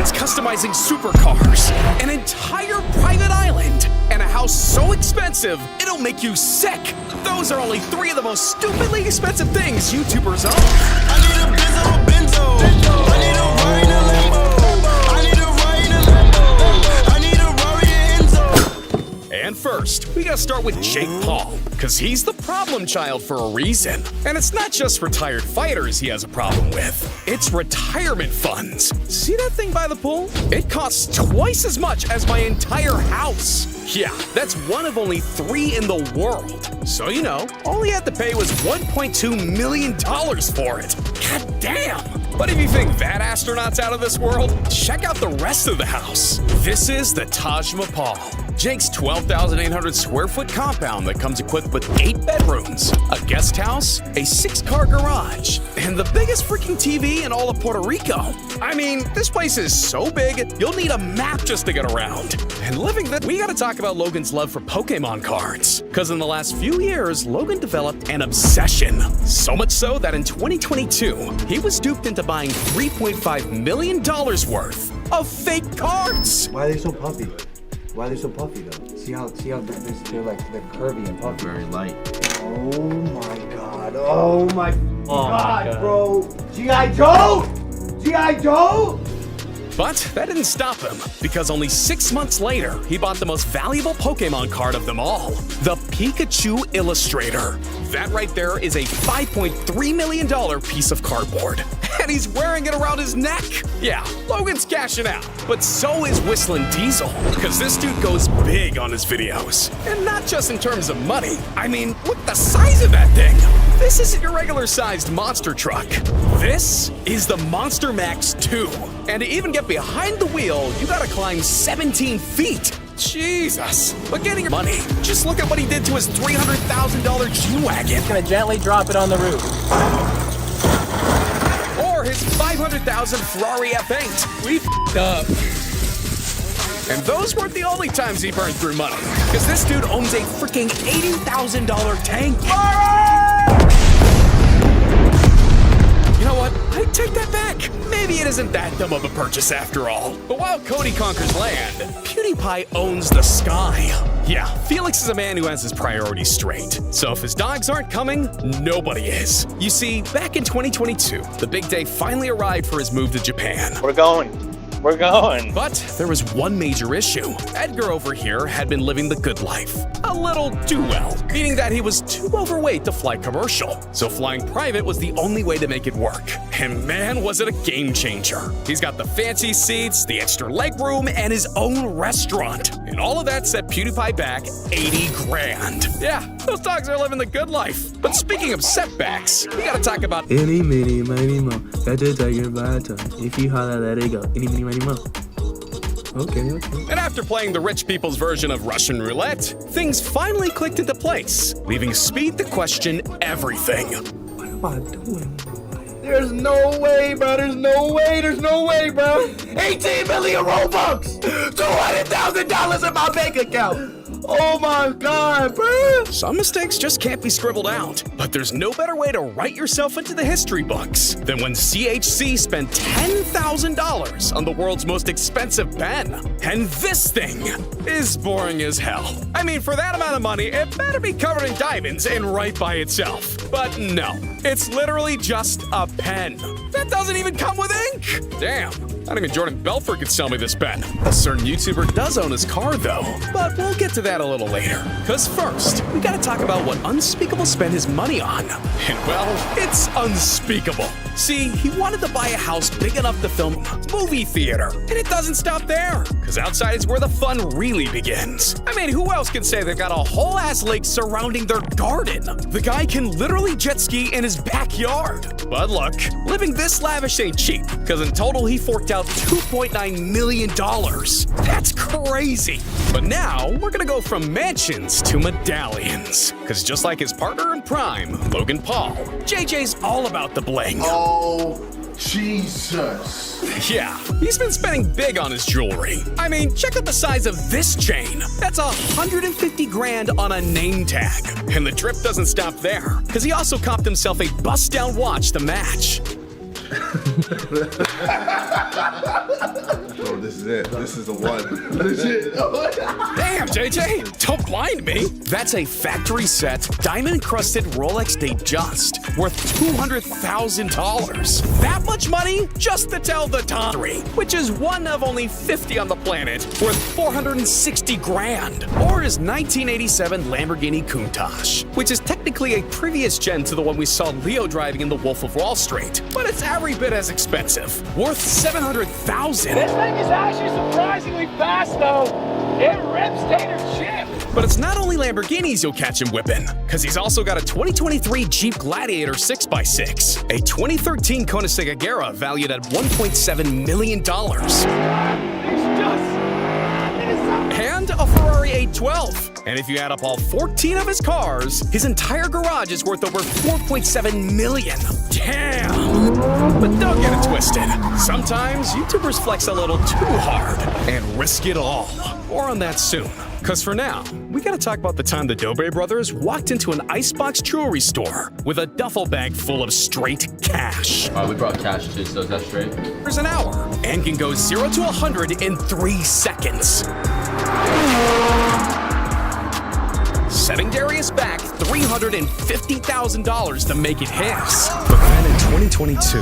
weekends customizing supercars, an entire private island, and a house so expensive it'll make you sick. Those are only 3 of the most stupidly expensive things YouTubers own. I need a Benzo. I need a Rari in a Lambo. I need a Rari in a Lambo. I need a Rari in Enzo. And first, we gotta start with Jake Paul, because he's the problem child for a reason. And it's not just retired fighters he has a problem with, it's retirement funds. See that thing by the pool? It costs twice as much as my entire house. Yeah, that's one of only 3 in the world. So you know, all he had to pay was $1.2 million for it. God damn! But if you think that astronaut's out of this world, check out the rest of the house. This is the Taj Mahal, Jake's 12,800 square foot compound that comes equipped with 8 bedrooms, a guest house, a 6-car garage, and the biggest freaking TV in all of Puerto Rico. I mean, this place is so big, you'll need a map just to get around. And living that, we gotta talk about Logan's love for Pokemon cards. Because in the last few years, Logan developed an obsession. So much so that in 2022, he was duped into buying $3.5 million worth of fake cards. Why are they so puffy? Why are they so puffy though? See how they're curvy and puffy. Very light. Oh my god. Oh my god, bro. G.I. Joe! G.I. Joe! But that didn't stop him, because only 6 months later, he bought the most valuable Pokemon card of them all, the Pikachu Illustrator. That right there is a $5.3 million piece of cardboard. And he's wearing it around his neck. Yeah, Logan's cashing out. But so is Whistling Diesel, because this dude goes big on his videos. And not just in terms of money. I mean, look at the size of that thing. This isn't your regular sized monster truck. This is the Monster Max 2. And to even get behind the wheel, you gotta climb 17 feet. Jesus. But getting your money, just look at what he did to his $300,000 G-Wagon. Just gonna gently drop it on the roof. Or his $500,000 Ferrari F8. We f***ed up. And those weren't the only times he burned through money, because this dude owns a freaking $80,000 tank. You know what? I take that back. Maybe it isn't that dumb of a purchase after all. But while Cody conquers land, PewDiePie owns the sky. Yeah, Felix is a man who has his priorities straight. So if his dogs aren't coming, nobody is. You see, back in 2022, the big day finally arrived for his move to Japan. We're going. But there was one major issue. Edgar over here had been living the good life. A little too well, meaning that he was too overweight to fly commercial. So flying private was the only way to make it work. And man, was it a game changer. He's got the fancy seats, the extra leg room, and his own restaurant. And all of that set PewDiePie back 80 grand. Yeah, those dogs are living the good life. But speaking of setbacks, we gotta talk about Any, mini, miny, mo. Got to take your baton. If you holler, let it go. Any, mini, miny, mo. Okay. And after playing the rich people's version of Russian roulette, things finally clicked into place, leaving Speed to question everything. What am I doing? There's no way, bro. There's no way, bro. 18 million Robux. $200,000 in my bank account. Oh my god, bro. Some mistakes just can't be scribbled out, but there's no better way to write yourself into the history books than when CHC spent $10,000 on the world's most expensive pen. And this thing is boring as hell. I mean, for that amount of money, it better be covered in diamonds and right by itself. But no, it's literally just a pen. That doesn't even come with ink. Damn. Not even Jordan Belfort could sell me this pen. A certain YouTuber does own his car though, but we'll get to that a little later. Cause first, we gotta talk about what Unspeakable spent his money on. And well, it's unspeakable. See, he wanted to buy a house big enough to film movie theater. And it doesn't stop there, cause outside is where the fun really begins. I mean, who else can say they got a whole ass lake surrounding their garden? The guy can literally jet ski in his backyard. But look, living this lavish ain't cheap, cause in total he forked out $2.9 million. That's crazy. But now, we're gonna go from mansions to medallions. Cause just like his partner in crime, Logan Paul, JJ's all about the bling. Oh, Jesus. Yeah, he's been spending big on his jewelry. I mean, check out the size of this chain. That's 150 grand on a name tag. And the drip doesn't stop there, cause he also copped himself a bust-down watch to match. this is it. This is the one. Legit. Damn, JJ, don't blind me. That's a factory set, diamond-encrusted Rolex Datejust worth $200,000. That much money just to tell the time, which is one of only 50 on the planet, worth 460 grand. Or his 1987 Lamborghini Countach, which is technically a previous gen to the one we saw Leo driving in The Wolf of Wall Street, but it's every bit as expensive, worth $700,000. This thing is actually surprisingly fast, though. It rips tater chip. But it's not only Lamborghinis you'll catch him whipping, because he's also got a 2023 Jeep Gladiator 6x6, a 2013 Koenigsegg Agera valued at $1.7 million, and a Ferrari 812. And if you add up all 14 of his cars, his entire garage is worth over $4.7 million. Damn! But don't get it twisted. Sometimes YouTubers flex a little too hard and risk it all. More on that soon. Because for now, we gotta talk about the time the Dobre brothers walked into an icebox jewelry store with a duffel bag full of straight cash. We brought cash too, so is that straight? There's an hour and can go 0 to 100 in 3 seconds. Setting Darius back $350,000 to make it his. But then in 2022,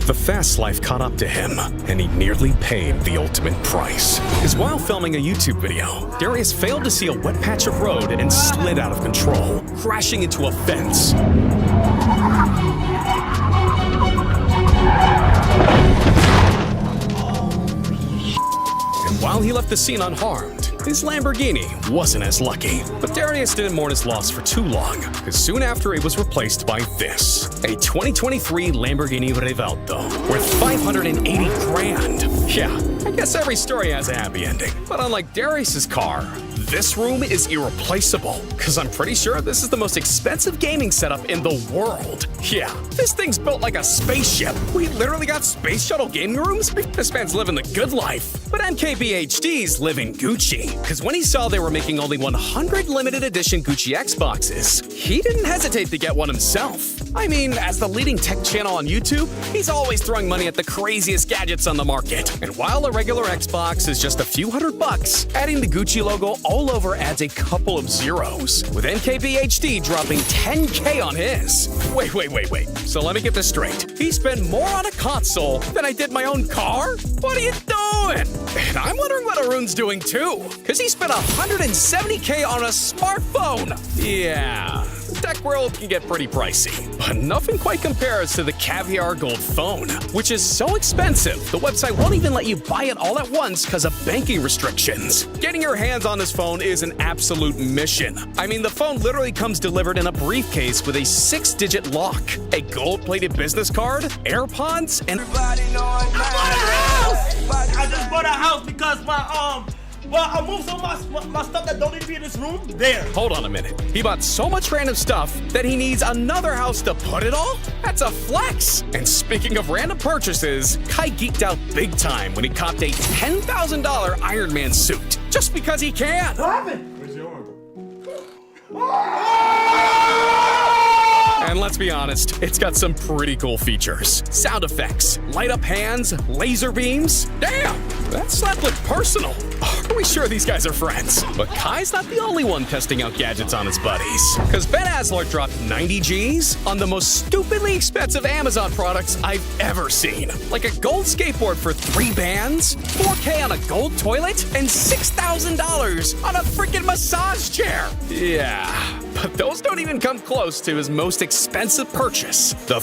the fast life caught up to him, and he nearly paid the ultimate price. Because while filming a YouTube video, Darius failed to see a wet patch of road and slid out of control, crashing into a fence. And while he left the scene unharmed, his Lamborghini wasn't as lucky. But Darius didn't mourn his loss for too long, because soon after it was replaced by this, a 2023 Lamborghini Revuelto worth 580 grand. Yeah, I guess every story has a happy ending. But unlike Darius's car, this room is irreplaceable, because I'm pretty sure this is the most expensive gaming setup in the world. Yeah, this thing's built like a spaceship. We literally got space shuttle gaming rooms? This man's living the good life. But MKBHD's living Gucci, because when he saw they were making only 100 limited edition Gucci Xboxes, he didn't hesitate to get one himself. I mean, as the leading tech channel on YouTube, he's always throwing money at the craziest gadgets on the market. And while a regular Xbox is just a few $100, adding the Gucci logo all over adds a couple of zeros, with NKBHD dropping 10K on his. Wait. So let me get this straight. He spent more on a console than I did my own car? What are you doing? And I'm wondering what Arun's doing too, because he spent 170K on a smartphone. Yeah, the tech world can get pretty pricey, but nothing quite compares to the Caviar Gold phone, which is so expensive, the website won't even let you buy it all at once because of banking restrictions. Getting your hands on this phone is an absolute mission. I mean, the phone literally comes delivered in a briefcase with a 6-digit lock, a gold-plated business card, AirPods, and... I bought a house! I just bought a house because I moved some of my stuff that don't need to be in this room there. Hold on a minute. He bought so much random stuff that he needs another house to put it all? That's a flex! And speaking of random purchases, Kai geeked out big time when he copped a $10,000 Iron Man suit, just because he can. What happened? And let's be honest, it's got some pretty cool features. Sound effects, light up hands, laser beams. Damn, that slap looked personal. Are we sure these guys are friends? But Kai's not the only one testing out gadgets on his buddies. Because Ben Aslar dropped 90 G's on the most stupidly expensive Amazon products I've ever seen. Like a gold skateboard for 3 bands, 4K on a gold toilet, and $6,000 on a freaking massage chair. Yeah, but those don't even come close to his most expensive purchase, the